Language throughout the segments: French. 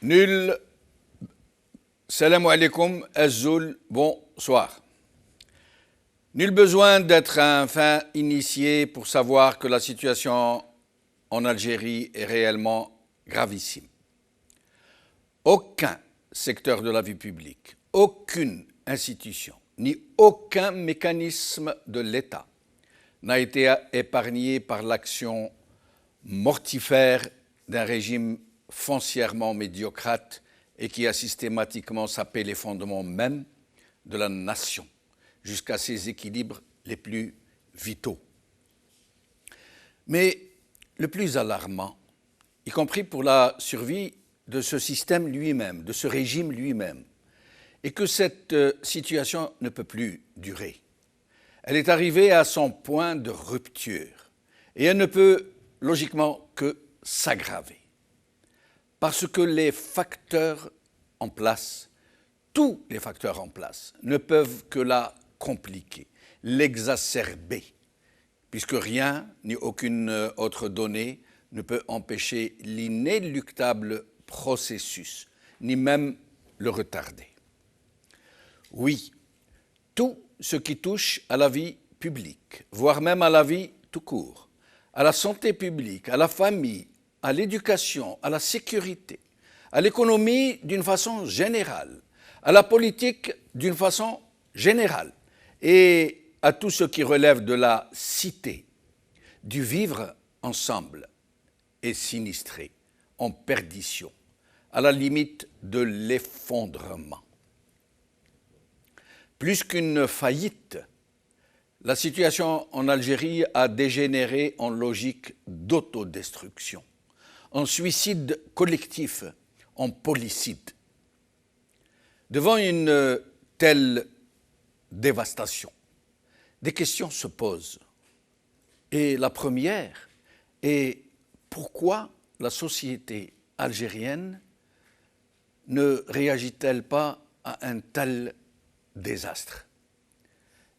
Nul, salam alaikum, azul, bonsoir. Nul besoin d'être un fin initié pour savoir que la situation en Algérie est réellement gravissime. Aucun secteur de la vie publique, aucune institution, ni aucun mécanisme de l'État n'a été épargné par l'action mortifère d'un régime foncièrement médiocrate et qui a systématiquement sapé les fondements même de la nation, jusqu'à ses équilibres les plus vitaux. Mais le plus alarmant, y compris pour la survie de ce système lui-même, de ce régime lui-même, est que cette situation ne peut plus durer. Elle est arrivée à son point de rupture et elle ne peut logiquement que s'aggraver. Parce que les facteurs en place, tous les facteurs en place, ne peuvent que la compliquer, l'exacerber, puisque rien ni aucune autre donnée ne peut empêcher l'inéluctable processus, ni même le retarder. Oui, tout ce qui touche à la vie publique, voire même à la vie tout court, à la santé publique, à la famille, à l'éducation, à la sécurité, à l'économie d'une façon générale, à la politique d'une façon générale et à tout ce qui relève de la cité, du vivre ensemble est sinistré, en perdition, à la limite de l'effondrement. Plus qu'une faillite, la situation en Algérie a dégénéré en logique d'autodestruction, en suicide collectif, en policide. Devant une telle dévastation, des questions se posent. Et la première est pourquoi la société algérienne ne réagit-elle pas à un tel désastre?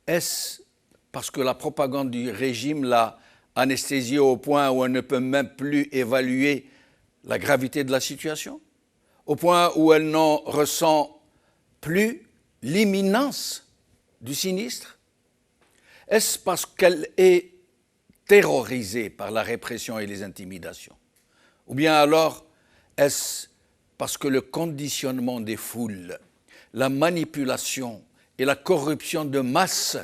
Est-ce parce que la propagande du régime l'a anesthésiée au point où elle ne peut même plus évaluer la gravité de la situation, au point où elle n'en ressent plus l'imminence du sinistre? Est-ce parce qu'elle est terrorisée par la répression et les intimidations? Ou bien alors, est-ce parce que le conditionnement des foules, la manipulation et la corruption de masse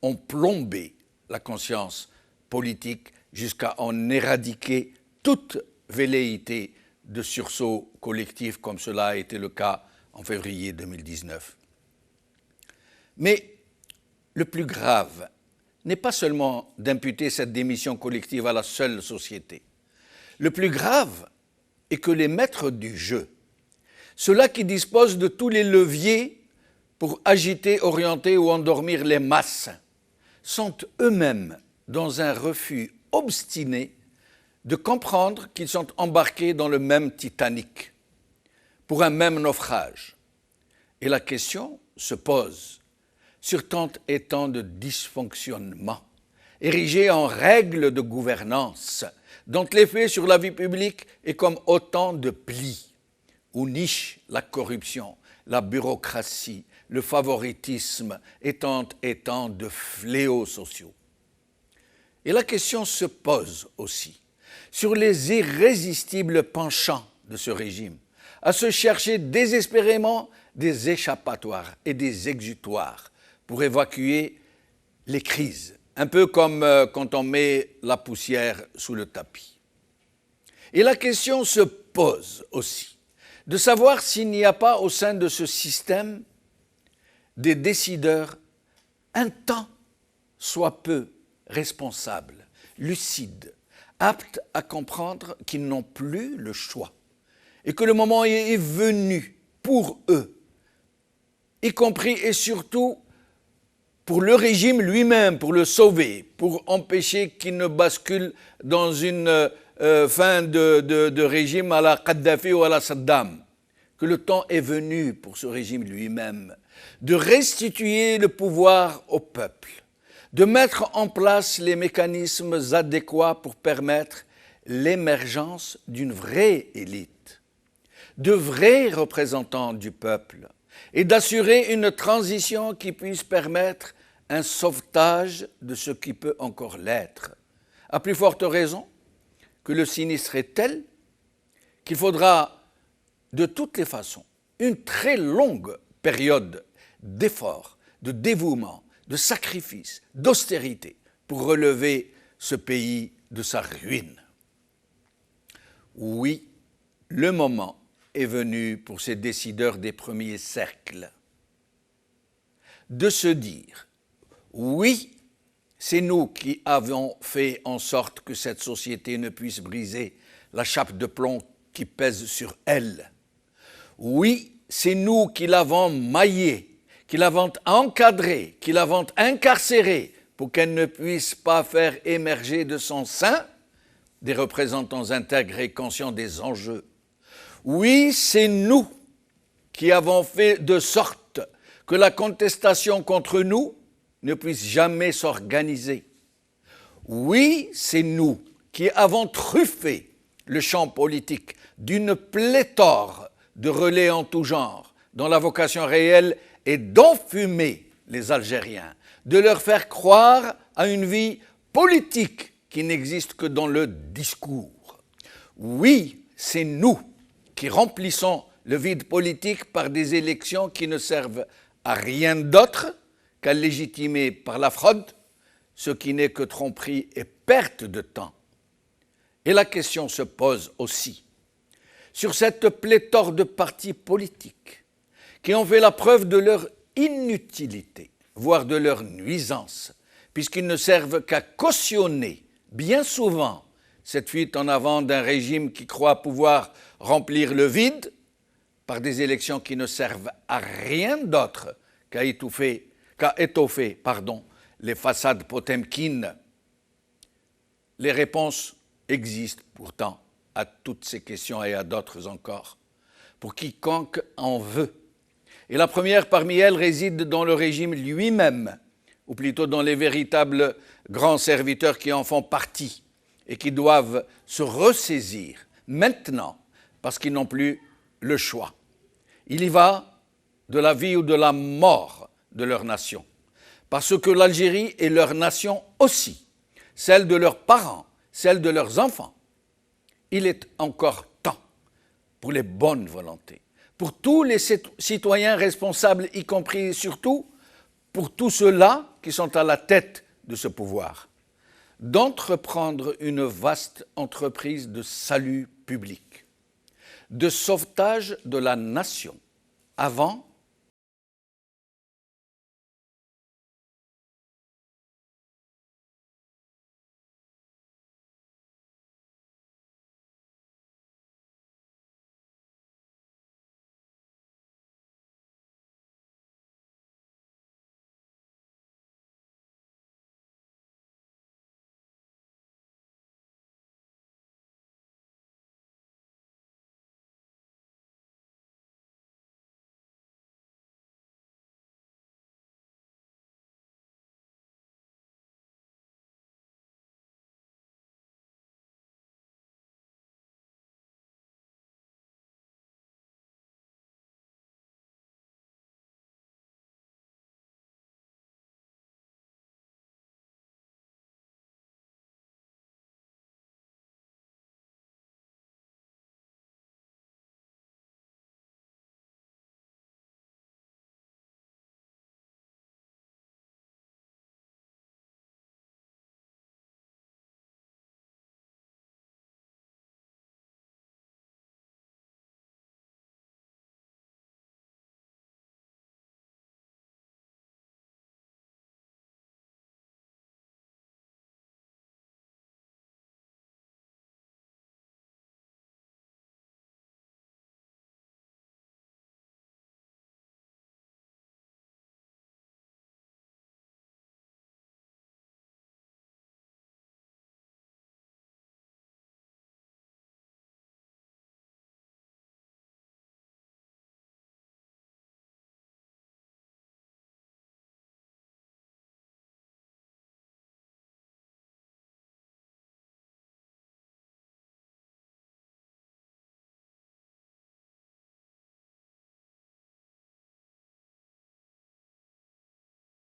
ont plombé la conscience politique jusqu'à en éradiquer toute velléité de sursaut collectif comme cela a été le cas en février 2019. Mais le plus grave n'est pas seulement d'imputer cette démission collective à la seule société. Le plus grave est que les maîtres du jeu, ceux-là qui disposent de tous les leviers pour agiter, orienter ou endormir les masses, sont eux-mêmes dans un refus obstiné de comprendre qu'ils sont embarqués dans le même Titanic, pour un même naufrage. Et la question se pose sur tant et tant de dysfonctionnements, érigés en règles de gouvernance, dont l'effet sur la vie publique est comme autant de plis, où niche la corruption, la bureaucratie, le favoritisme et tant de fléaux sociaux. Et la question se pose aussi sur les irrésistibles penchants de ce régime, à se chercher désespérément des échappatoires et des exutoires pour évacuer les crises, un peu comme quand on met la poussière sous le tapis. Et la question se pose aussi de savoir s'il n'y a pas au sein de ce système des décideurs un tant soit peu responsables, lucides, aptes à comprendre qu'ils n'ont plus le choix et que le moment est venu pour eux, y compris et surtout pour le régime lui-même, pour le sauver, pour empêcher qu'il ne bascule dans une fin de régime à la Kadhafi ou à la Saddam, que le temps est venu pour ce régime lui-même de restituer le pouvoir au peuple, de mettre en place les mécanismes adéquats pour permettre l'émergence d'une vraie élite, de vrais représentants du peuple et d'assurer une transition qui puisse permettre un sauvetage de ce qui peut encore l'être. À plus forte raison que le sinistre est tel qu'il faudra de toutes les façons une très longue période d'efforts, de dévouement, de sacrifice, d'austérité pour relever ce pays de sa ruine. Oui, le moment est venu pour ces décideurs des premiers cercles de se dire « Oui, c'est nous qui avons fait en sorte que cette société ne puisse briser la chape de plomb qui pèse sur elle. Oui, c'est nous qui l'avons maillée, qui l'avons encadrée, qui l'avons incarcérée pour qu'elle ne puisse pas faire émerger de son sein des représentants intègres et conscients des enjeux. Oui, c'est nous qui avons fait de sorte que la contestation contre nous ne puisse jamais s'organiser. Oui, c'est nous qui avons truffé le champ politique d'une pléthore de relais en tout genre, dont la vocation réelle est d'enfumer les Algériens, de leur faire croire à une vie politique qui n'existe que dans le discours. Oui, c'est nous qui remplissons le vide politique par des élections qui ne servent à rien d'autre qu'à légitimer par la fraude ce qui n'est que tromperie et perte de temps. Et la question se pose aussi sur cette pléthore de partis politiques qui ont fait la preuve de leur inutilité, voire de leur nuisance, puisqu'ils ne servent qu'à cautionner bien souvent cette fuite en avant d'un régime qui croit pouvoir remplir le vide par des élections qui ne servent à rien d'autre qu'à étoffer les façades potemkines. Les réponses existent pourtant à toutes ces questions et à d'autres encore, pour quiconque en veut. Et la première parmi elles réside dans le régime lui-même, ou plutôt dans les véritables grands serviteurs qui en font partie et qui doivent se ressaisir maintenant parce qu'ils n'ont plus le choix. Il y va de la vie ou de la mort de leur nation, parce que l'Algérie est leur nation aussi, celle de leurs parents, celle de leurs enfants. Il est encore temps pour les bonnes volontés, pour tous les citoyens responsables, y compris et surtout pour tous ceux-là qui sont à la tête de ce pouvoir, d'entreprendre une vaste entreprise de salut public, de sauvetage de la nation, avant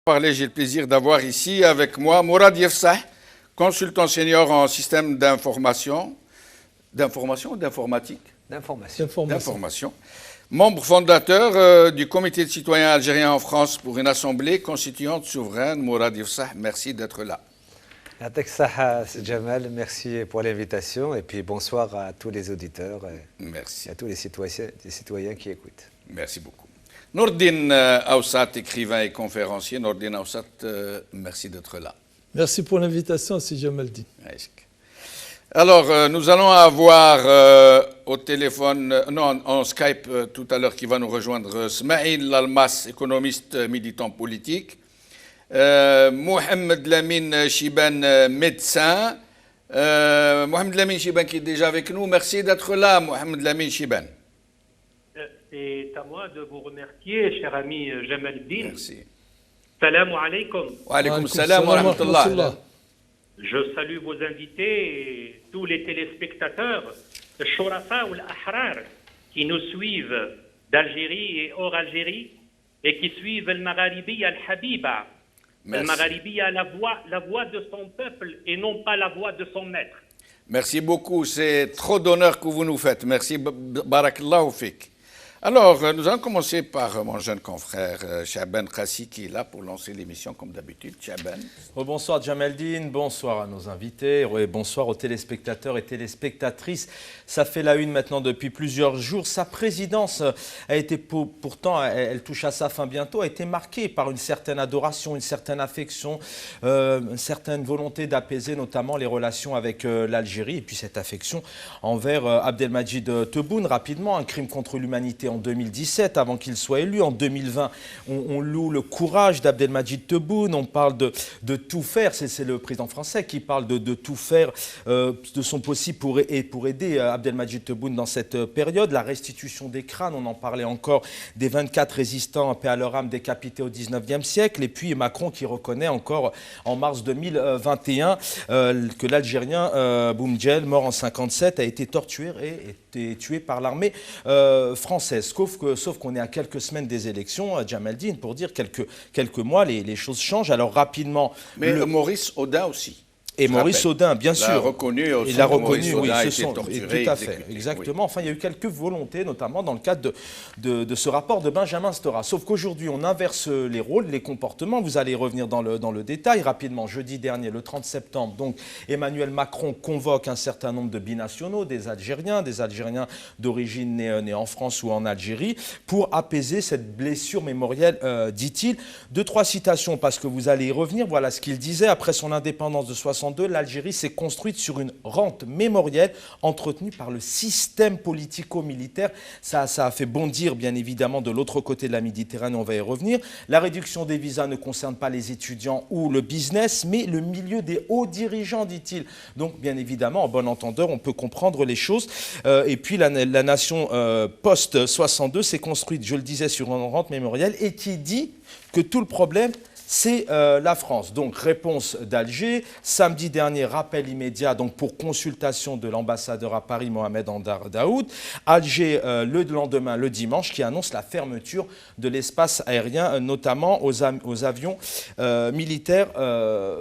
parler, j'ai le plaisir d'avoir ici avec moi Mourad Yefsah, consultant senior en système d'information, ou d'informatique? D'information. Membre fondateur du comité de citoyens algériens en France pour une assemblée constituante souveraine. Mourad Yefsah, merci d'être là. Yatek Saha, Jamal, merci pour l'invitation et puis bonsoir à tous les auditeurs et à tous les citoyens qui écoutent. Merci beaucoup. Nourdine Aoussat, écrivain et conférencier. Nourdine Aoussat, merci d'être là. Merci pour l'invitation, si Jamal dit. Alors, nous allons avoir au téléphone, non, en Skype tout à l'heure, qui va nous rejoindre Smaïl Lalmas, économiste militant politique. Mohamed Lamine Chiban, médecin. Mohamed Lamine Chiban qui est déjà avec nous. Merci d'être là, Mohamed Lamine Chiban. C'est à moi de vous remercier, cher ami Jamal Din. Merci. Salam alaikum. Wa alaikum salam wa rahmatullah. Je salue vos invités et tous les téléspectateurs, le Shorafa ou l'Ahrar, qui nous suivent d'Algérie et hors Algérie et qui suivent le Magharibi al-Habiba. Le Magharibi a la voix de son peuple et non pas la voix de son maître. Merci beaucoup, c'est trop d'honneur que vous nous faites. Merci, barakallahu fik. Alors, nous allons commencer par mon jeune confrère Chaban Khassi qui est là pour lancer l'émission comme d'habitude. Chaban. Bonsoir Jamaldine, bonsoir à nos invités, bonsoir aux téléspectateurs et téléspectatrices. Ça fait la une maintenant depuis plusieurs jours. Sa présidence a été pourtant, elle touche à sa fin bientôt, a été marquée par une certaine adoration, une certaine affection, une certaine volonté d'apaiser notamment les relations avec l'Algérie et puis cette affection envers Abdelmadjid Tebboune. Rapidement, un crime contre l'humanité en 2017, avant qu'il soit élu. En 2020, on loue le courage d'Abdelmadjid Tebboune. On parle de tout faire. C'est le président français qui parle de tout faire de son possible pour aider Abdelmadjid Tebboune dans cette période. La restitution des crânes, on en parlait encore, des 24 résistants, paix à leur âme, décapités au 19e siècle. Et puis Macron qui reconnaît encore en mars 2021 que l'Algérien Boumdjel, mort en 1957, a été torturé et été tué par l'armée française. Sauf qu'on est à quelques semaines des élections, Jamaldine, pour dire quelques mois, les choses changent. Alors rapidement... Mais Maurice Audin aussi. Et Maurice Audin, bien sûr. Il l'a reconnu, oui, a été torturé. Tout à fait, exactement. Oui. Enfin, il y a eu quelques volontés, notamment dans le cadre de ce rapport de Benjamin Stora. Sauf qu'aujourd'hui, on inverse les rôles, les comportements. Vous allez revenir dans le détail rapidement. Jeudi dernier, le 30 septembre, donc, Emmanuel Macron convoque un certain nombre de binationaux, des Algériens d'origine nés en France ou en Algérie, pour apaiser cette blessure mémorielle, dit-il. 2-3 citations, parce que vous allez y revenir. Voilà ce qu'il disait. Après son indépendance de 1962, l'Algérie s'est construite sur une rente mémorielle entretenue par le système politico-militaire. Ça a fait bondir, bien évidemment, de l'autre côté de la Méditerranée, on va y revenir. La réduction des visas ne concerne pas les étudiants ou le business, mais le milieu des hauts dirigeants, dit-il. Donc, bien évidemment, en bon entendeur, on peut comprendre les choses. Et puis, la nation post-62 s'est construite, je le disais, sur une rente mémorielle et qui dit que tout le problème, c'est la France. Donc, réponse d'Alger. Samedi dernier, rappel immédiat donc pour consultation de l'ambassadeur à Paris, Mohamed Andar Daoud. Alger, le lendemain, le dimanche, qui annonce la fermeture de l'espace aérien, notamment aux avions militaires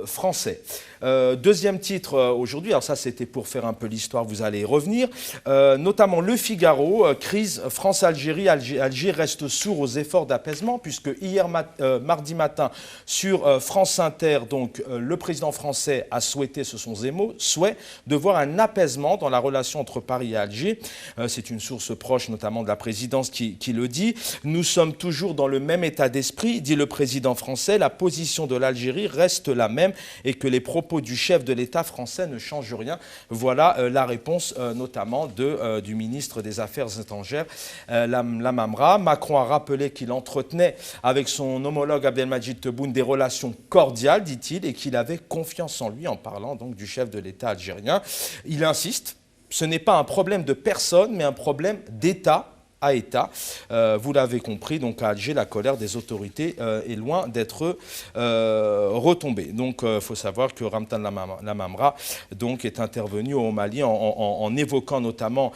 français. Deuxième titre aujourd'hui, alors ça c'était pour faire un peu l'histoire, vous allez y revenir, notamment Le Figaro, crise France-Algérie, Alger reste sourd aux efforts d'apaisement, puisque hier mardi matin sur France Inter, donc le président français a souhaité, ce sont ses mots, souhait de voir un apaisement dans la relation entre Paris et Alger. C'est une source proche notamment de la présidence qui le dit. Nous sommes toujours dans le même état d'esprit, dit le président français, la position de l'Algérie reste la même et que les propos du chef de l'État français ne change rien. Voilà la réponse notamment du ministre des Affaires étrangères, Lamamra. Macron a rappelé qu'il entretenait avec son homologue Abdelmadjid Tebboune des relations cordiales, dit-il, et qu'il avait confiance en lui en parlant donc du chef de l'État algérien. Il insiste, ce n'est pas un problème de personne, mais un problème d'État. à État. Vous l'avez compris, donc à Alger, la colère des autorités est loin d'être retombée. Donc il faut savoir que Ramtan Lamamra donc, est intervenu au Mali en évoquant notamment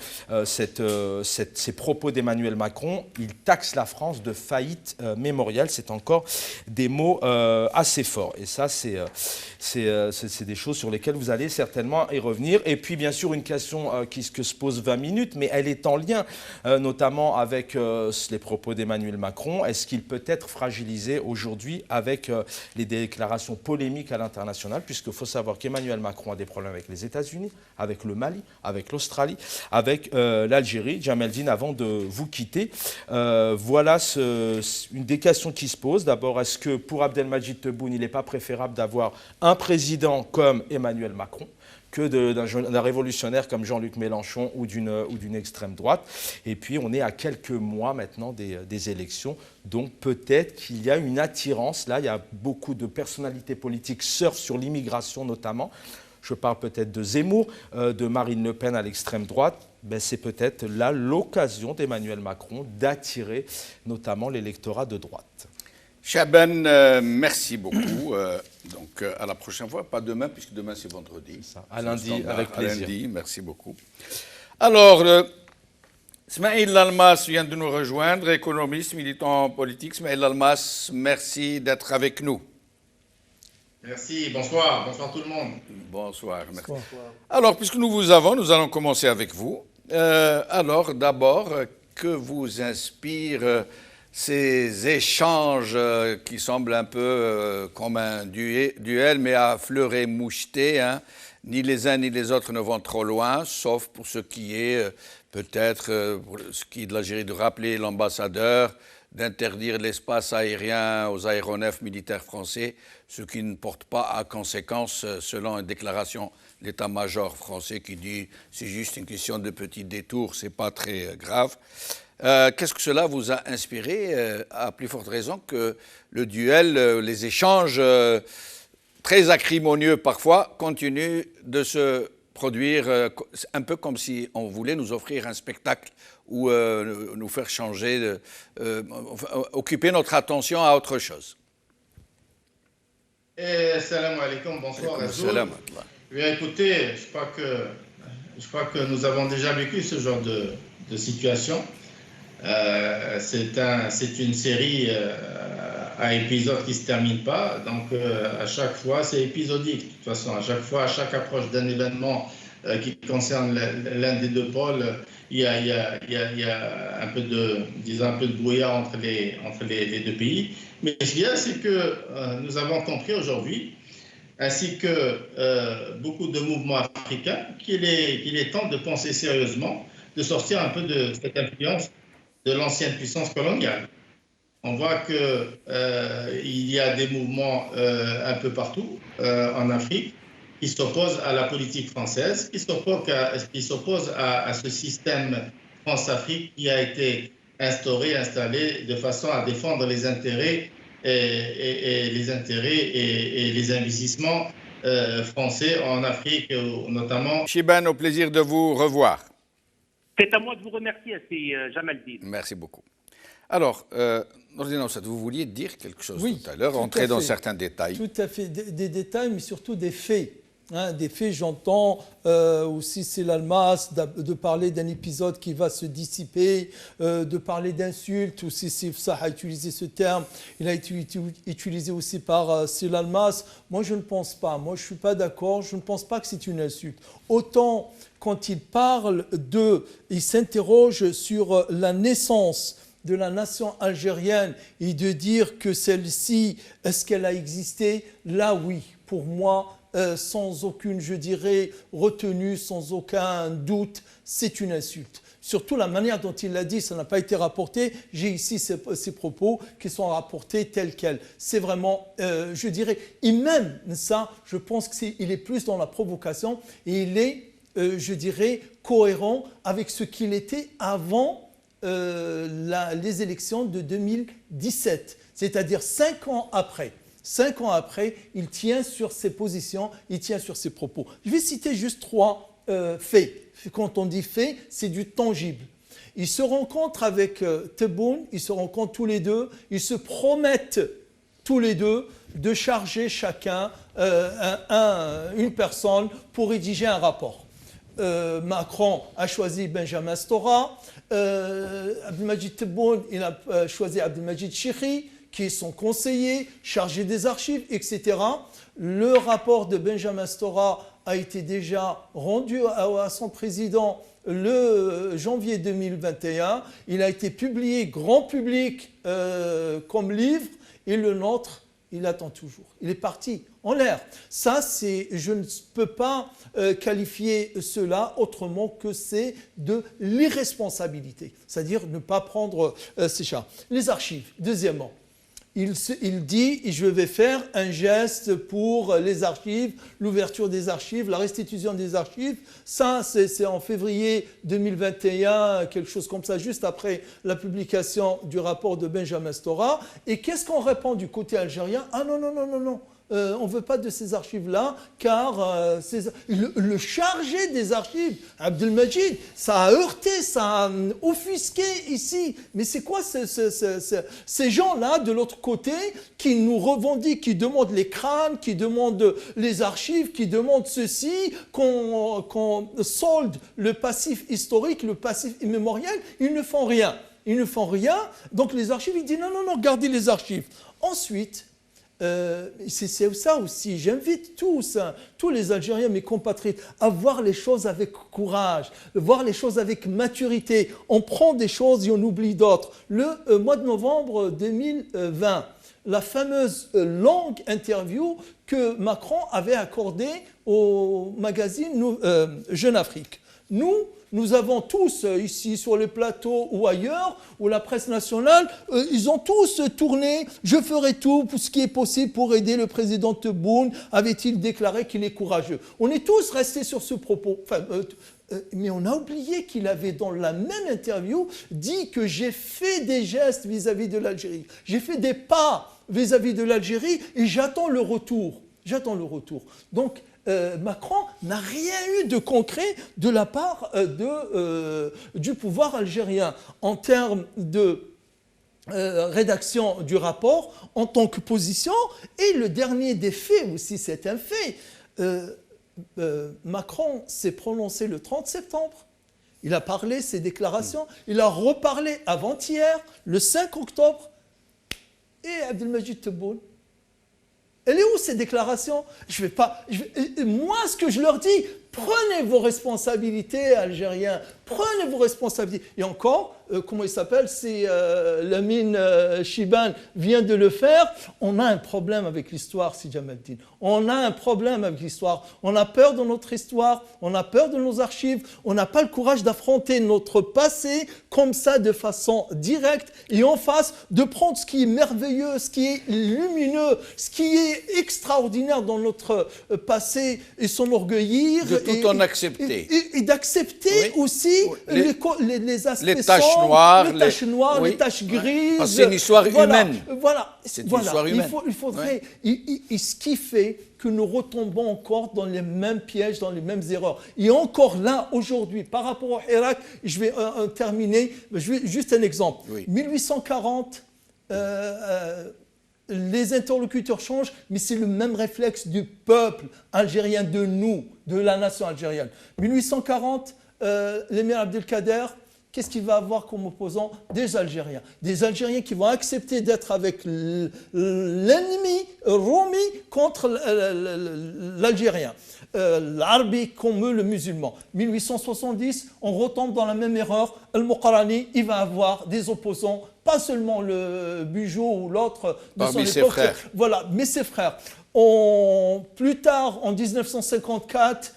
ces propos d'Emmanuel Macron. Il taxe la France de faillite mémorielle. C'est encore des mots assez forts. Et ça, c'est des choses sur lesquelles vous allez certainement y revenir. Et puis, bien sûr, une question que se pose 20 minutes, mais elle est en lien notamment avec les propos d'Emmanuel Macron. Est-ce qu'il peut être fragilisé aujourd'hui avec les déclarations polémiques à l'international, puisqu'il faut savoir qu'Emmanuel Macron a des problèmes avec les États-Unis, avec le Mali, avec l'Australie, avec l'Algérie. Jamel-Din, avant de vous quitter, voilà une des questions qui se posent. D'abord, est-ce que pour Abdelmadjid Tebboune, il n'est pas préférable d'avoir un président comme Emmanuel Macron que d'un révolutionnaire comme Jean-Luc Mélenchon ou d'une extrême droite? Et puis, on est à quelques mois maintenant des élections, donc peut-être qu'il y a une attirance. Là, il y a beaucoup de personnalités politiques surfent sur l'immigration notamment. Je parle peut-être de Zemmour, de Marine Le Pen à l'extrême droite. Ben, c'est peut-être là l'occasion d'Emmanuel Macron d'attirer notamment l'électorat de droite. Chaban, merci beaucoup. Donc, à la prochaine fois, pas demain, puisque demain c'est vendredi. Ça, à lundi, avec plaisir. À lundi, merci beaucoup. Alors, Smaïl Almas vient de nous rejoindre, économiste, militant politique. Smaïl Almas, merci d'être avec nous. Merci, bonsoir tout le monde. Bonsoir, merci. Bonsoir. Alors, puisque nous vous avons, nous allons commencer avec vous. Alors, d'abord, que vous inspire ces échanges qui semblent un peu comme un duel, mais à fleur et moucheté, hein. Ni les uns ni les autres ne vont trop loin, sauf pour ce qui est peut-être, pour ce qui est de l'Algérie, de rappeler l'ambassadeur, d'interdire l'espace aérien aux aéronefs militaires français, ce qui ne porte pas à conséquence selon une déclaration de l'état-major français qui dit c'est juste une question de petit détour, c'est pas très grave. Qu'est-ce que cela vous a inspiré, à plus forte raison que le duel, les échanges très acrimonieux parfois continuent de se produire, un peu comme si on voulait nous offrir un spectacle ou nous faire changer, occuper notre attention à autre chose. Salam alaikum, bonsoir à tous. Écoutez, je crois que nous avons déjà vécu ce genre de situation. C'est une série à épisodes qui ne se termine pas, donc à chaque fois c'est épisodique. De toute façon, à chaque fois, à chaque approche d'un événement qui concerne l'un des deux pôles, il y a un peu de brouillard entre les deux pays. Mais ce qu'il y a, c'est que nous avons compris aujourd'hui, ainsi que beaucoup de mouvements africains, qu'il est temps de penser sérieusement, de sortir un peu de cette influence de l'ancienne puissance coloniale. On voit qu'il y a des mouvements un peu partout en Afrique qui s'opposent à la politique française, qui s'opposent à ce système France-Afrique qui a été installé de façon à défendre les intérêts et les investissements français en Afrique notamment. Chiban, au plaisir de vous revoir. C'est à moi de vous remercier, c'est Jamel-Din. Merci beaucoup. Alors, Nordine Ossad, vous vouliez dire quelque chose tout à l'heure, entrer dans certains détails. Tout à fait, des détails, mais surtout des faits. Hein, des faits, j'entends aussi c'est l'Almas de parler d'un épisode qui va se dissiper, de parler d'insultes, aussi ça a utilisé ce terme, il a été utilisé aussi par L'Almas. Moi je ne pense pas, moi je ne suis pas d'accord, je ne pense pas que c'est une insulte. Autant quand il parle il s'interroge sur la naissance de la nation algérienne et de dire que celle-ci, est-ce qu'elle a existé? Là oui, pour moi, sans aucune, je dirais, retenue, sans aucun doute, c'est une insulte. Surtout la manière dont il l'a dit, ça n'a pas été rapporté. J'ai ici ces propos qui sont rapportés tels quels. C'est vraiment, je dirais, et même ça, je pense qu'il est plus dans la provocation et il est, je dirais, cohérent avec ce qu'il était avant les élections de 2017, c'est-à-dire 5 ans après. 5 ans après, il tient sur ses positions, il tient sur ses propos. Je vais citer juste 3 faits. Quand on dit faits, c'est du tangible. Ils se rencontrent avec Tebboune, ils se rencontrent tous les deux, ils se promettent tous les deux de charger chacun une personne pour rédiger un rapport. Macron a choisi Benjamin Stora, Abdelmajid Tebboune, il a choisi Abdelmajid Chikhi, qui est son conseiller, chargé des archives, etc. Le rapport de Benjamin Stora a été déjà rendu à son président le janvier 2021. Il a été publié grand public comme livre, et le nôtre, il attend toujours. Il est parti en l'air. Ça, je ne peux pas qualifier cela autrement que c'est de l'irresponsabilité. C'est-à-dire ne pas prendre ces chats. Les archives, deuxièmement. Il dit, je vais faire un geste pour les archives, l'ouverture des archives, la restitution des archives. Ça, c'est en février 2021, quelque chose comme ça, juste après la publication du rapport de Benjamin Stora. Et qu'est-ce qu'on répond du côté algérien? Ah non, non, non, non, non. On ne veut pas de ces archives-là, car le chargé des archives, Abdelmajid, ça a heurté, ça a offusqué ici. Mais c'est quoi ces gens-là de l'autre côté qui nous revendiquent, qui demandent les crânes, qui demandent les archives, qui demandent ceci, qu'on solde le passif historique, le passif immémorial? Ils ne font rien. Ils ne font rien. Donc les archives, ils disent non, non, non, gardez les archives. Ensuite, c'est ça aussi, j'invite tous les Algériens, mes compatriotes, à voir les choses avec courage, voir les choses avec maturité. On prend des choses et on oublie d'autres. Le mois de novembre 2020, la fameuse longue interview que Macron avait accordée au magazine Jeune Afrique. Nous avons tous, ici sur les plateaux ou ailleurs, ou la presse nationale, ils ont tous tourné « Je ferai tout pour ce qui est possible pour aider le président Tebboune », avait-il déclaré qu'il est courageux. On est tous restés sur ce propos. Mais on a oublié qu'il avait, dans la même interview, dit que j'ai fait des gestes vis-à-vis de l'Algérie. J'ai fait des pas vis-à-vis de l'Algérie et j'attends le retour. J'attends le retour. Donc, Macron n'a rien eu de concret de la part du pouvoir algérien en termes de rédaction du rapport en tant que position. Et le dernier des faits aussi, c'est un fait. Macron s'est prononcé le 30 septembre. Il a parlé ses déclarations. Il a reparlé avant-hier, le 5 octobre. Et Abdelmajid Tebboune, elle est où ces déclarations? Moi, ce que je leur dis, prenez vos responsabilités, Algériens. Prenez vos responsabilités. Et encore, comment il s'appelle? C'est Lamine Chiban vient de le faire. On a un problème avec l'histoire, Sidi Jamel-Din. On a un problème avec l'histoire. On a peur de notre histoire. On a peur de nos archives. On n'a pas le courage d'affronter notre passé comme ça, de façon directe et en face, de prendre ce qui est merveilleux, ce qui est lumineux, ce qui est extraordinaire dans notre passé et s'enorgueillir. De tout en accepter. Et d'accepter aussi les aspects les taches noires, les taches grises. Parce que c'est une histoire humaine. Voilà. C'est une histoire humaine. Il faudrait. Ce qui fait que nous retombons encore dans les mêmes pièges, dans les mêmes erreurs. Et encore là, aujourd'hui, par rapport au Irak, je vais terminer, juste un exemple. Oui. 1840, les interlocuteurs changent, mais c'est le même réflexe du peuple algérien, de nous, de la nation algérienne. 1840, l'émir Abdelkader, qu'est-ce qu'il va avoir comme opposant? Des Algériens. Des Algériens qui vont accepter d'être avec l'ennemi roumi contre l'Algérien. L'Arbi comme le musulman. 1870, on retombe dans la même erreur. Al-Muqarrani, il va avoir des opposants, pas seulement le Bugeaud ou l'autre de son époque. Voilà, mais ses frères. Plus tard, en 1954,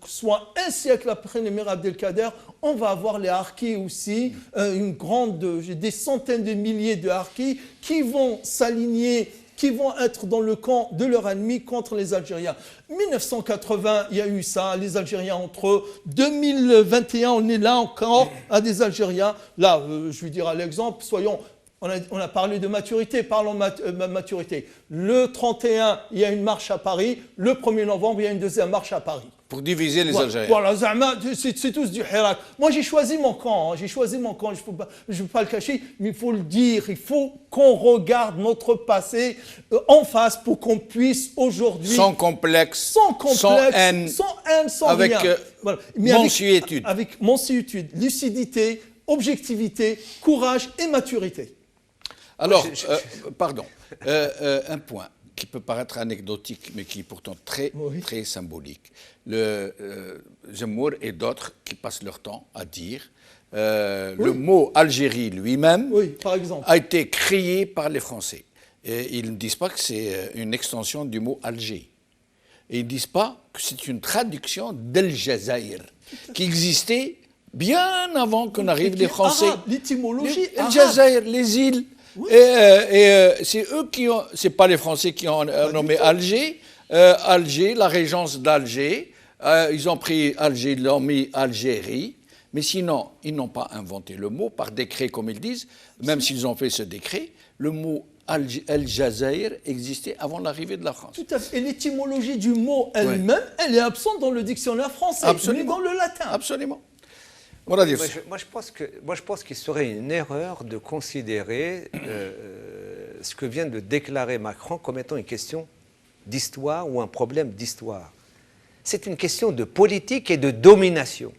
soit un siècle après l'émir Abdelkader, on va avoir les Harkis aussi, des centaines de milliers de Harkis qui vont s'aligner, qui vont être dans le camp de leur ennemi contre les Algériens. 1980, il y a eu ça, les Algériens entre eux. 2021, on est là encore à des Algériens. Là, je vais dire à l'exemple, soyons On a parlé de maturité, parlons maturité. Le 31, il y a une marche à Paris. Le 1er novembre, il y a une deuxième marche à Paris. Pour diviser les Algériens. Voilà, c'est tous du Hirak. Moi, j'ai choisi mon camp. Je ne veux pas le cacher, mais il faut le dire. Il faut qu'on regarde notre passé en face pour qu'on puisse aujourd'hui... Sans complexe, sans haine, sans avec rien. Voilà. Mais mansuétude. Avec mansuétude, lucidité, objectivité, courage et maturité. Alors, pardon, un point qui peut paraître anecdotique, mais qui est pourtant très symbolique. Zemmour et d'autres qui passent leur temps à dire le mot Algérie lui-même par exemple, a été créé par les Français. Et ils ne disent pas que c'est une extension du mot Alger. Et ils ne disent pas que c'est une traduction d'El Jazaïr, qui existait bien avant qu'on arrive les Français. L'étymologie El Jazaïr, les îles. Et c'est eux qui ont, c'est pas les Français qui ont nommé Alger. Alger, la régence d'Alger. Ils ont pris Alger, ils l'ont mis Algérie. Mais sinon, ils n'ont pas inventé le mot par décret, comme ils disent. Même s'ils ont fait ce décret, le mot El Jazaïr existait avant l'arrivée de la France. Tout à fait. Et l'étymologie du mot elle-même, elle est absente dans le dictionnaire français, mais dans le latin. Absolument. Moi, je pense qu'il serait une erreur de considérer ce que vient de déclarer Macron comme étant une question d'histoire ou un problème d'histoire. C'est une question de politique et de domination.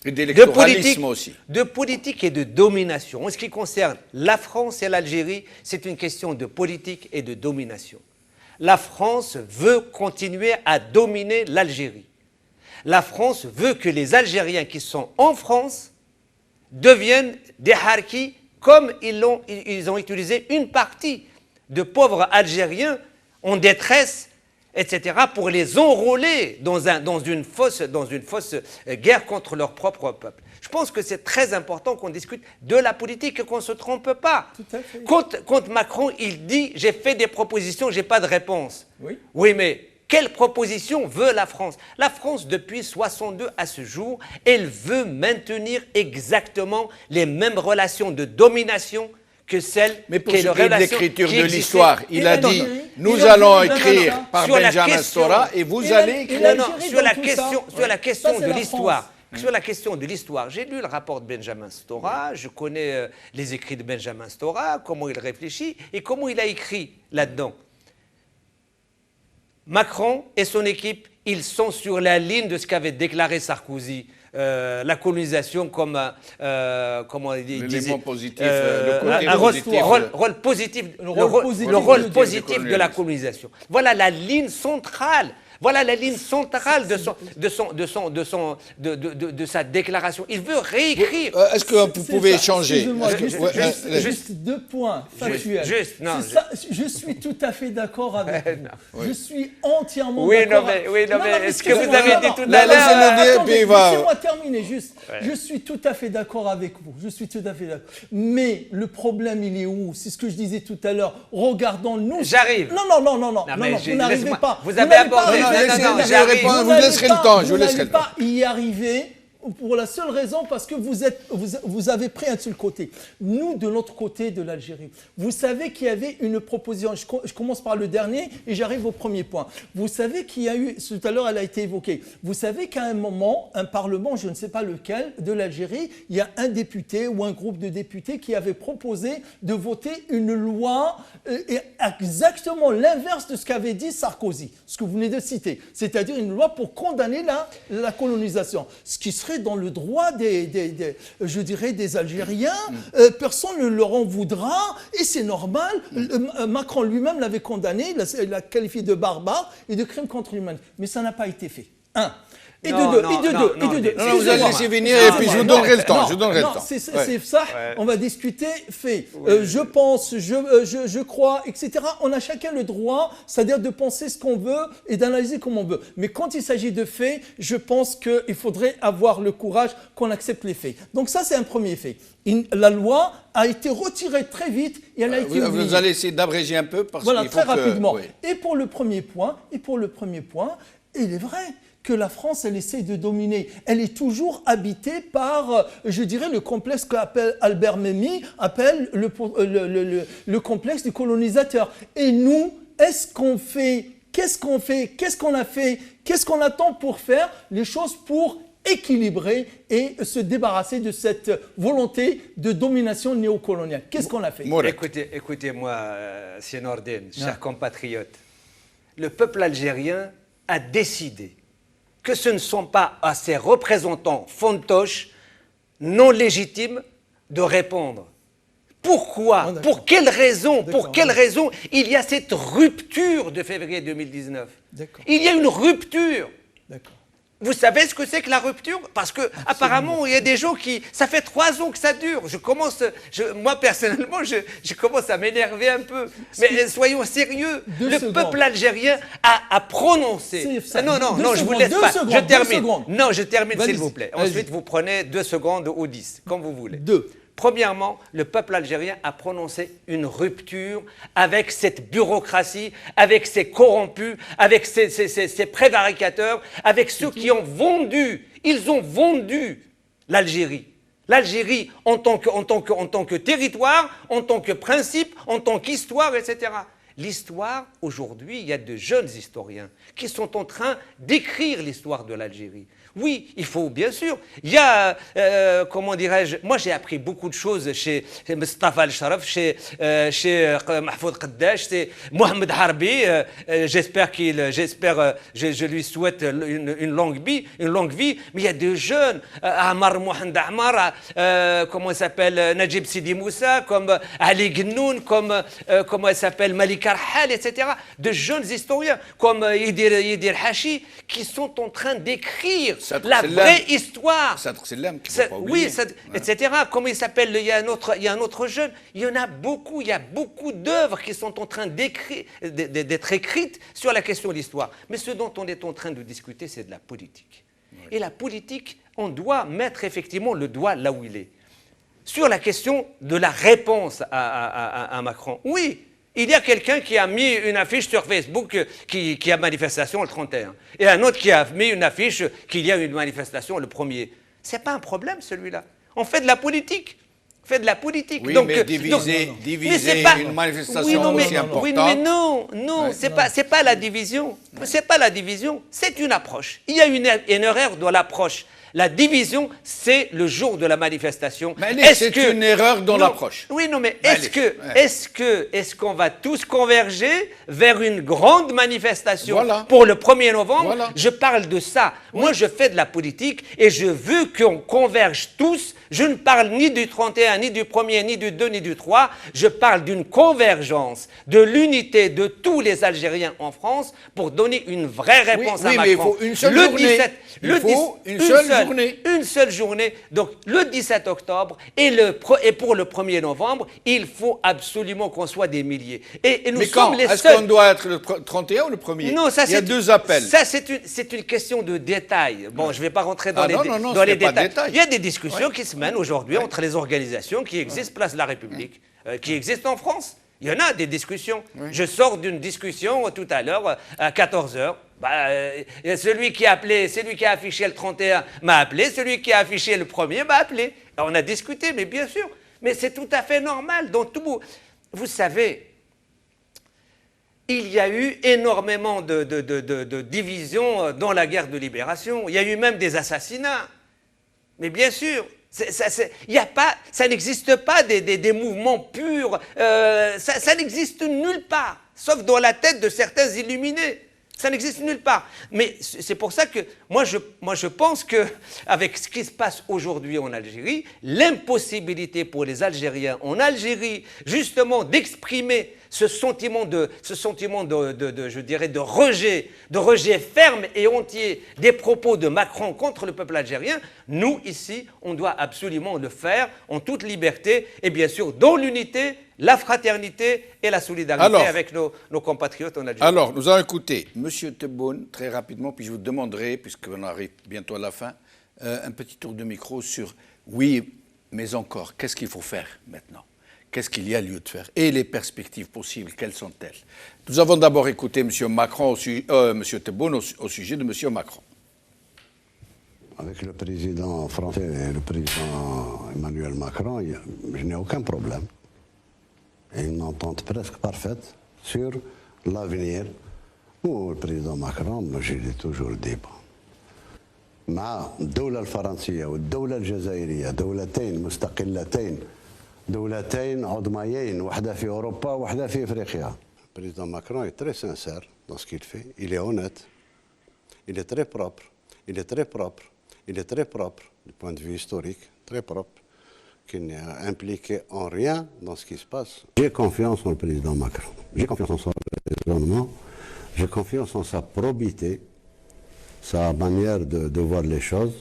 Et d'électoralisme aussi. De politique et de domination. En ce qui concerne la France et l'Algérie, c'est une question de politique et de domination. La France veut continuer à dominer l'Algérie. La France veut que les Algériens qui sont en France deviennent des harkis comme ils ont utilisé une partie de pauvres Algériens en détresse, etc., pour les enrôler dans une fausse guerre contre leur propre peuple. Je pense que c'est très important qu'on discute de la politique et qu'on ne se trompe pas. Tout à fait. Quand Macron, il dit « j'ai fait des propositions, je n'ai pas de réponse ». Oui, mais quelle proposition veut la France? La France, depuis 1962 à ce jour, elle veut maintenir exactement les mêmes relations de domination que celles mais pour l'écriture de l'histoire, il a dit nous allons écrire par Benjamin Stora et vous allez écrire. Sur la question de l'histoire. Sur la question de l'histoire, j'ai lu le rapport de Benjamin Stora, je connais les écrits de Benjamin Stora, comment il réfléchit et comment il a écrit là-dedans. Macron et son équipe, ils sont sur la ligne de ce qu'avait déclaré Sarkozy. La colonisation comme comment il dit, l'élément positif, le rôle positif de la colonisation. Voilà la ligne centrale. Voilà la ligne centrale de sa déclaration. Il veut réécrire. Est-ce que vous pouvez changer? Juste 2 points factuels. Je suis tout à fait d'accord avec vous. Je suis entièrement d'accord. Oui, mais est-ce que vous avez dit tout à l'heure? Laissez-moi terminer juste. Je suis tout à fait d'accord avec vous. Je suis tout à fait d'accord. Mais le problème, il est où? C'est ce que je disais tout à l'heure. Regardons-nous. J'arrive. Non, vous n'arrivez pas. Vous avez abordé. Je vous laisserai le temps. Vous n'allez pas y arriver pour la seule raison parce que vous avez pris un seul côté. Nous, de l'autre côté de l'Algérie, vous savez qu'il y avait une proposition. Je commence par le dernier et j'arrive au premier point. Vous savez qu'il y a eu, tout à l'heure elle a été évoquée, vous savez qu'à un moment, un parlement, je ne sais pas lequel, de l'Algérie, il y a un député ou un groupe de députés qui avait proposé de voter une loi exactement l'inverse de ce qu'avait dit Sarkozy, ce que vous venez de citer, c'est-à-dire une loi pour condamner la colonisation, ce qui serait dans le droit je dirais des Algériens, personne ne leur en voudra et c'est normal. Macron lui-même l'avait condamné, il l'a qualifié de barbare et de crime contre l'humanité. Mais ça n'a pas été fait. Et de deux. Vous allez laisser venir et puis je vous donnerai le temps. C'est ça, on va discuter, je pense, je crois, etc. On a chacun le droit, c'est-à-dire de penser ce qu'on veut et d'analyser comme on veut. Mais quand il s'agit de faits, je pense qu'il faudrait avoir le courage qu'on accepte les faits. Donc ça, c'est un premier fait. La loi a été retirée très vite et elle a été oubliée. Vous allez essayer d'abréger un peu parce voilà, qu'il faut très rapidement. Et pour le premier point, il est vrai que la France, elle essaie de dominer. Elle est toujours habitée par, je dirais, le complexe qu'appelle Albert Memmi, appelle le complexe du colonisateur. Et nous, qu'est-ce qu'on fait? Qu'est-ce qu'on a fait? Qu'est-ce qu'on attend pour faire les choses pour équilibrer et se débarrasser de cette volonté de domination néocoloniale? Qu'est-ce qu'on a fait? Écoutez-moi, Sien Nordin, chers compatriotes. Le peuple algérien a décidé que ce ne sont pas à ses représentants fantoches, non légitimes, de répondre. Pourquoi? Pour quelle raison? Pour quelle raison il y a cette rupture de février 2019? Il y a une rupture. D'accord. Vous savez ce que c'est que la rupture? Parce que apparemment, il y a des gens qui... Ça fait 3 ans que ça dure. Moi, personnellement, je commence à m'énerver un peu. Mais soyons sérieux. Le peuple algérien a prononcé... Non, je vous laisse pas. Je termine. Non, je termine, s'il vous plaît. Ensuite, vous prenez 2 secondes ou 10, comme vous voulez. 2. Premièrement, le peuple algérien a prononcé une rupture avec cette bureaucratie, avec ces corrompus, avec ces prévaricateurs, avec ceux qui ont vendu. Ils ont vendu l'Algérie. L'Algérie en tant que territoire, en tant que principe, en tant qu'histoire, etc. L'histoire, aujourd'hui, il y a de jeunes historiens qui sont en train d'écrire l'histoire de l'Algérie. Oui, il faut, bien sûr. Il y a, comment dirais-je, moi j'ai appris beaucoup de choses chez Mustafa Al-Sharaf, chez Mahfoud Qaddash, chez Mohamed Harbi. Je lui souhaite une longue vie, mais il y a des jeunes, Ammar Mohamed Ammar, comment il s'appelle, Najib Sidi Moussa, comme Ali Gnoun, comme, comment il s'appelle, Malik Arhal, etc. De jeunes historiens, comme Yidir Hachi, qui sont en train d'écrire la vraie histoire. Oui, etc. Comment il s'appelle? Il y a un autre jeune. Il y en a beaucoup. Il y a beaucoup d'œuvres qui sont en train d'être écrites sur la question de l'histoire. Mais ce dont on est en train de discuter, c'est de la politique. Oui. Et la politique, on doit mettre effectivement le doigt là où il est. Sur la question de la réponse à Macron. Oui. Il y a quelqu'un qui a mis une affiche sur Facebook qui a manifestation le 31. Et un autre qui a mis une affiche qu'il y a une manifestation le 1er. Ce n'est pas un problème, celui-là. On fait de la politique. Oui, donc, mais diviser une manifestation aussi importante. Oui, mais non, c'est pas la division. C'est pas la division, c'est une approche. Il y a une erreur dans l'approche. La division, c'est le jour de la manifestation. C'est une erreur dans l'approche. Oui, non, mais est-ce qu'on va tous converger vers une grande manifestation pour le 1er novembre? Je parle de ça. Oui. Moi, je fais de la politique et je veux qu'on converge tous. Je ne parle ni du 31, ni du 1er, ni du 2, ni du 3. Je parle d'une convergence, de l'unité de tous les Algériens en France pour donner une vraie réponse à Macron. Mais il faut une seule journée. Une seule journée. Donc, le 17 octobre et pour le 1er novembre, il faut absolument qu'on soit des milliers. Et nous sommes les seuls. Est-ce qu'on doit être le 31 ou le 1er? Non, ça, il y a 2 appels. Ça, c'est une question de détail. Bon, je ne vais pas rentrer dans les détails. Il y a des discussions qui se mènent aujourd'hui entre les organisations qui existent place de la République, qui existent en France. Il y en a des discussions. Je sors d'une discussion tout à l'heure à 14h. Celui qui a affiché le 31 m'a appelé, celui qui a affiché le 1er m'a appelé. Alors, on a discuté, mais bien sûr. Mais c'est tout à fait normal. Vous savez, il y a eu énormément de divisions dans la guerre de libération. Il y a eu même des assassinats. Mais bien sûr, ça n'existe pas des mouvements purs. Ça n'existe nulle part, sauf dans la tête de certains illuminés. Ça n'existe nulle part. Mais c'est pour ça que moi je pense qu'avec ce qui se passe aujourd'hui en Algérie, l'impossibilité pour les Algériens en Algérie, justement, d'exprimer ce sentiment je dirais, de rejet ferme et entier des propos de Macron contre le peuple algérien, nous, ici, on doit absolument le faire en toute liberté et bien sûr dans l'unité, la fraternité et la solidarité avec nos compatriotes en Algérie. Alors, nous allons écouter M. Tebboune très rapidement, puis je vous demanderai, puisqu'on arrive bientôt à la fin, un petit tour de micro sur oui, mais encore, qu'est-ce qu'il faut faire maintenant? Qu'est-ce qu'il y a lieu de faire? Et les perspectives possibles, quelles sont-elles? Nous avons d'abord écouté M. Tebboune au sujet de M. Macron. avec le président français et le président Emmanuel Macron, je n'ai aucun problème. Et une entente presque parfaite sur l'avenir. Le président Macron, je l'ai toujours dit, مع الدولة الفرنسية والدولة الجزائرية دولتين مستقلتين دولتين عظميين واحدة في أوروبا واحدة في أفريقيا. Le président Macron est très sincère dans ce qu'il fait. Il est honnête. Il est très propre. Il est très propre. Il est très propre du point de vue historique, très propre, qui n'est impliqué en rien dans ce qui se passe. J'ai confiance en le président Macron. J'ai confiance en son raisonnement. J'ai confiance en sa probité, sa manière de voir les choses.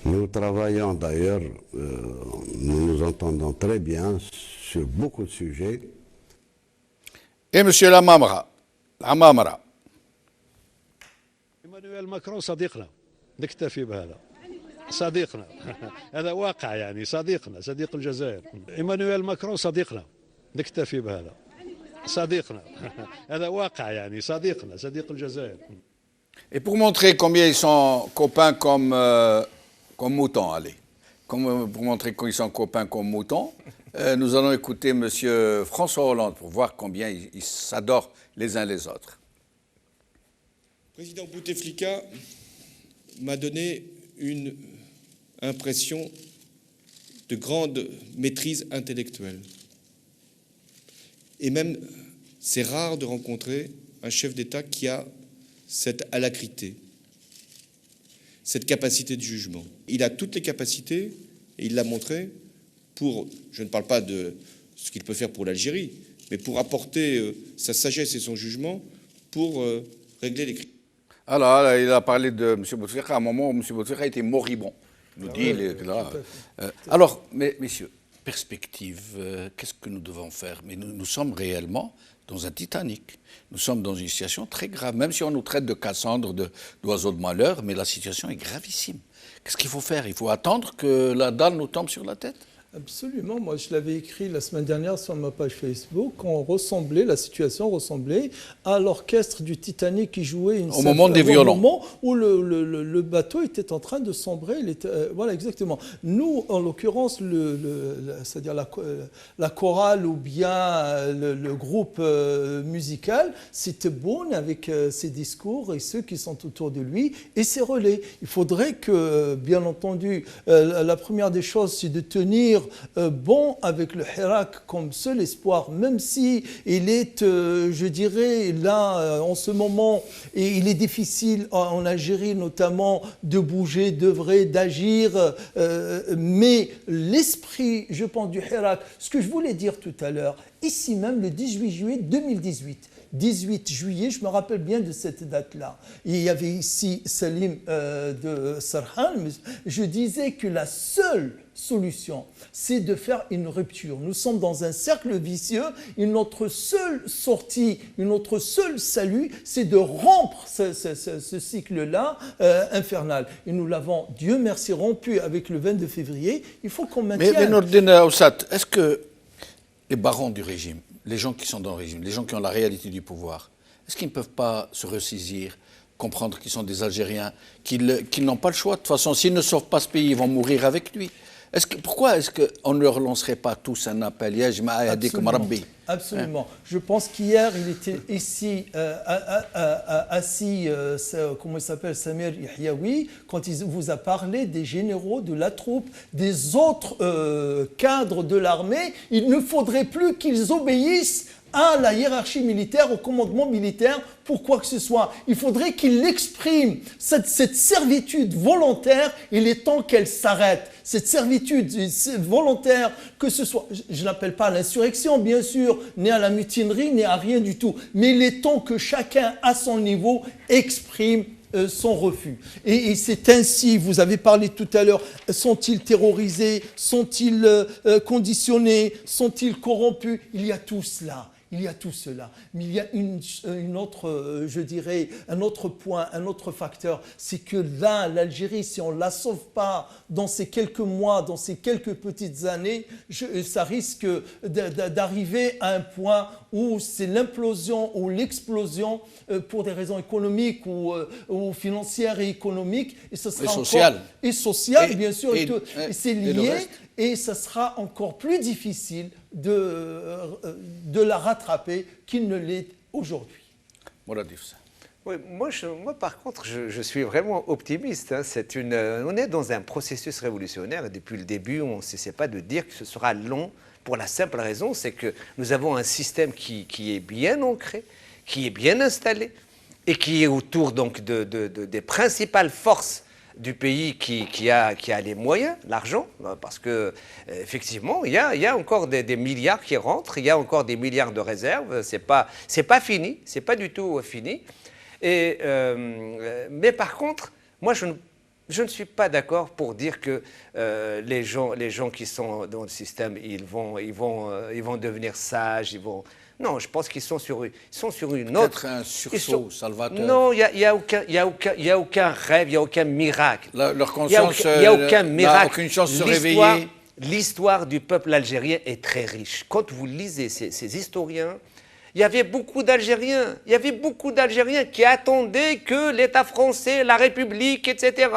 Nous travaillons d'ailleurs, nous nous entendons très bien sur beaucoup de sujets. Et M. Lamamra, إيمانويل ماكرون صديقنا نكتفي بهذا صديقنا هذا واقع يعني صديقنا صديق الجزائر إيمانويل ماكرون صديقنا نكتفي بهذا صديقنا هذا واقع يعني صديقنا صديق الجزائر. Et pour montrer combien ils sont copains comme moutons, allez, pour montrer qu'ils sont copains comme moutons, nous allons écouter M. François Hollande pour voir combien ils s'adorent les uns les autres. Le président Bouteflika m'a donné une impression de grande maîtrise intellectuelle. Et même, c'est rare de rencontrer un chef d'État qui a cette alacrité, cette capacité de jugement. Il a toutes les capacités, et il l'a montré, pour, je ne parle pas de ce qu'il peut faire pour l'Algérie, mais pour apporter sa sagesse et son jugement pour régler les crises. Alors, il a parlé de M. Bouteflika à un moment où M. Bouteflika était moribond. Il nous dit, alors, messieurs, perspective, qu'est-ce que nous devons faire? Mais nous sommes réellement dans un Titanic. Nous sommes dans une situation très grave, même si on nous traite de Cassandre, d'oiseaux de malheur, mais la situation est gravissime. Qu'est-ce qu'il faut faire? Il faut attendre que la dalle nous tombe sur la tête? Absolument. Moi, je l'avais écrit la semaine dernière sur ma page Facebook. La situation ressemblait à l'orchestre du Titanic qui jouait au moment des violons. Au moment où le bateau était en train de sombrer. Voilà, exactement. Nous, en l'occurrence, c'est-à-dire la chorale ou bien le groupe musical, c'était bon avec ses discours et ceux qui sont autour de lui et ses relais. Il faudrait que, bien entendu, la première des choses, c'est de tenir bon avec le Hirak comme seul espoir, même si il est, je dirais, là, en ce moment, et il est difficile en Algérie notamment de bouger, d'œuvrer, d'agir, mais l'esprit, je pense, du Hirak, ce que je voulais dire tout à l'heure, ici même, le 18 juillet 2018, 18 juillet, je me rappelle bien de cette date-là. Il y avait ici Salim de Sarhan. Je disais que la seule solution, c'est de faire une rupture. Nous sommes dans un cercle vicieux et notre seule sortie, notre seul salut, c'est de rompre ce cycle-là infernal. Et nous l'avons, Dieu merci, rompu avec le 22 février. Il faut qu'on maintienne... Mais Nourdine Oussat, est-ce que les barons du régime, les gens qui sont dans le régime, les gens qui ont la réalité du pouvoir, est-ce qu'ils ne peuvent pas se ressaisir, comprendre qu'ils sont des Algériens, qu'ils n'ont pas le choix? De toute façon, s'ils ne sauvent pas ce pays, ils vont mourir avec lui. Pourquoi est-ce qu'on ne leur lancerait pas tous un appel? Absolument. Je pense qu'hier, il était ici, assis, comment il s'appelle, Samir Yahyaoui, quand il vous a parlé des généraux de la troupe, des autres cadres de l'armée. Il ne faudrait plus qu'ils obéissent à la hiérarchie militaire, au commandement militaire, pour quoi que ce soit. Il faudrait qu'il exprime cette servitude volontaire. Il est temps qu'elle s'arrête. Cette servitude volontaire, que ce soit, je n'appelle pas à l'insurrection, bien sûr, ni à la mutinerie, ni à rien du tout. Mais il est temps que chacun, à son niveau, exprime son refus. Et c'est ainsi, vous avez parlé tout à l'heure, sont-ils terrorisés? Sont-ils conditionnés? Sont-ils corrompus? Il y a tout cela. il y a tout cela. Mais il y a une autre, je dirais, un autre point, un autre facteur, c'est que là, l'Algérie, si on ne la sauve pas dans ces quelques mois, dans ces quelques petites années, ça risque d'arriver à un point où c'est l'implosion ou l'explosion pour des raisons économiques ou financières et économiques. Et ce sera et sociales, bien sûr. Et c'est lié. Et ça sera encore plus difficile de la rattraper qu'il ne l'est aujourd'hui. Oui, moi, par contre, je suis vraiment optimiste. Hein. On est dans un processus révolutionnaire. Depuis le début, on ne cessait pas de dire que ce sera long pour la simple raison, c'est que nous avons un système qui est bien ancré, qui est bien installé et qui est autour donc, des principales forces du pays qui a les moyens, l'argent, parce que effectivement, il y a encore des milliards qui rentrent, il y a encore des milliards de réserves, c'est pas fini, c'est pas du tout fini. Mais par contre, moi je ne suis pas d'accord pour dire que les gens qui sont dans le système, ils vont devenir sages, Non, je pense qu'ils sont sur une autre... Peut-être un sursaut salvateur. Non, il n'y a aucun rêve, il n'y a aucun miracle. Leur conscience n'a aucune chance de se réveiller. L'histoire du peuple algérien est très riche. Quand vous lisez ces historiens, il y avait beaucoup d'Algériens. Il y avait beaucoup d'Algériens qui attendaient que l'État français, la République, etc.,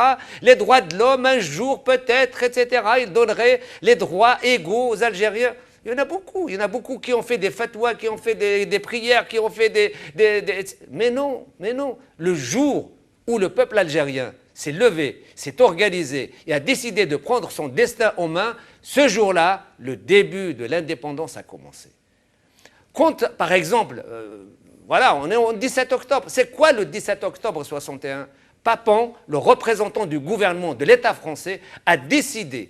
les droits de l'homme, un jour peut-être, etc., ils donneraient les droits égaux aux Algériens. Il y en a beaucoup qui ont fait des fatwas, qui ont fait des prières, qui ont fait Mais non. Le jour où le peuple algérien s'est levé, s'est organisé et a décidé de prendre son destin en main, ce jour-là, le début de l'indépendance a commencé. Quand, par exemple, on est au 17 octobre. C'est quoi le 17 octobre 61 ? Papon, le représentant du gouvernement de l'État français, a décidé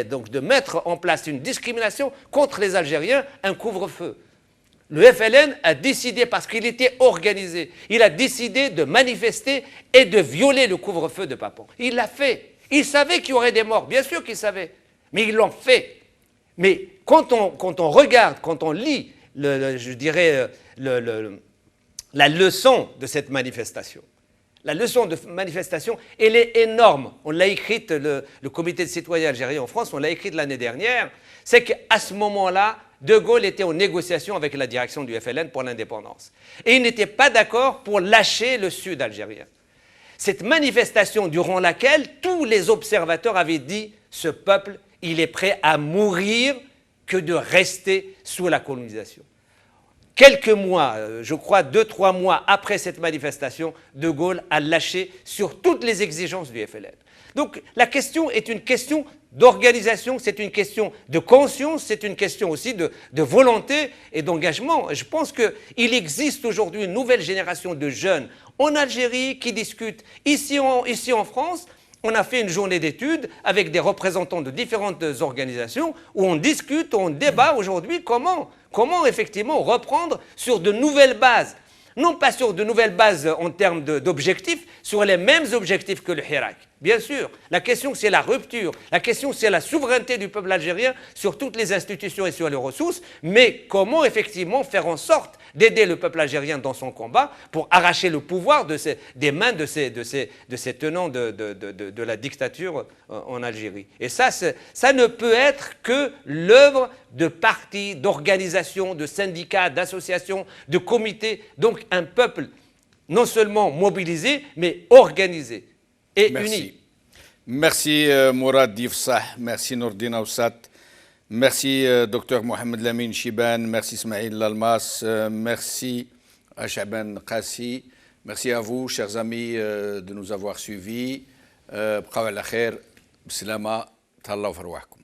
donc de mettre en place une discrimination contre les Algériens, un couvre-feu. Le FLN a décidé, parce qu'il était organisé, il a décidé de manifester et de violer le couvre-feu de Papon. Il l'a fait. Il savait qu'il y aurait des morts, bien sûr qu'il savait, mais ils l'ont fait. Mais quand on regarde, quand on lit, la leçon de cette manifestation, la leçon de manifestation, elle est énorme. On l'a écrite, le comité de citoyens algériens en France, on l'a écrite l'année dernière. C'est qu'à ce moment-là, De Gaulle était en négociation avec la direction du FLN pour l'indépendance. Et il n'était pas d'accord pour lâcher le sud algérien. Cette manifestation durant laquelle tous les observateurs avaient dit « ce peuple, il est prêt à mourir que de rester sous la colonisation ». Quelques mois, je crois 2-3 mois après cette manifestation, De Gaulle a lâché sur toutes les exigences du FLN. Donc la question est une question d'organisation, c'est une question de conscience, c'est une question aussi de volonté et d'engagement. Je pense qu'il existe aujourd'hui une nouvelle génération de jeunes en Algérie qui discutent. Ici en France, on a fait une journée d'études avec des représentants de différentes organisations où on discute, on débat aujourd'hui comment effectivement reprendre sur de nouvelles bases. Non pas sur de nouvelles bases en termes d'objectifs, sur les mêmes objectifs que le Hirak. Bien sûr, la question c'est la rupture, la question c'est la souveraineté du peuple algérien sur toutes les institutions et sur les ressources, mais comment effectivement faire en sorte d'aider le peuple algérien dans son combat pour arracher le pouvoir des mains de ces tenants de la dictature en Algérie. Et ça ne peut être que l'œuvre de partis, d'organisations, de syndicats, d'associations, de comités. Donc un peuple non seulement mobilisé, mais organisé et uni. Merci Mourad Difsah, merci Nourdine Aoussat, merci Dr Mohamed Lamine Chiban, merci Ismaïl Lalmas, merci Shaban Qassi, merci à vous chers amis de nous avoir suivis. Bqaw ala khair, bslama, tahallah wa farwahkum.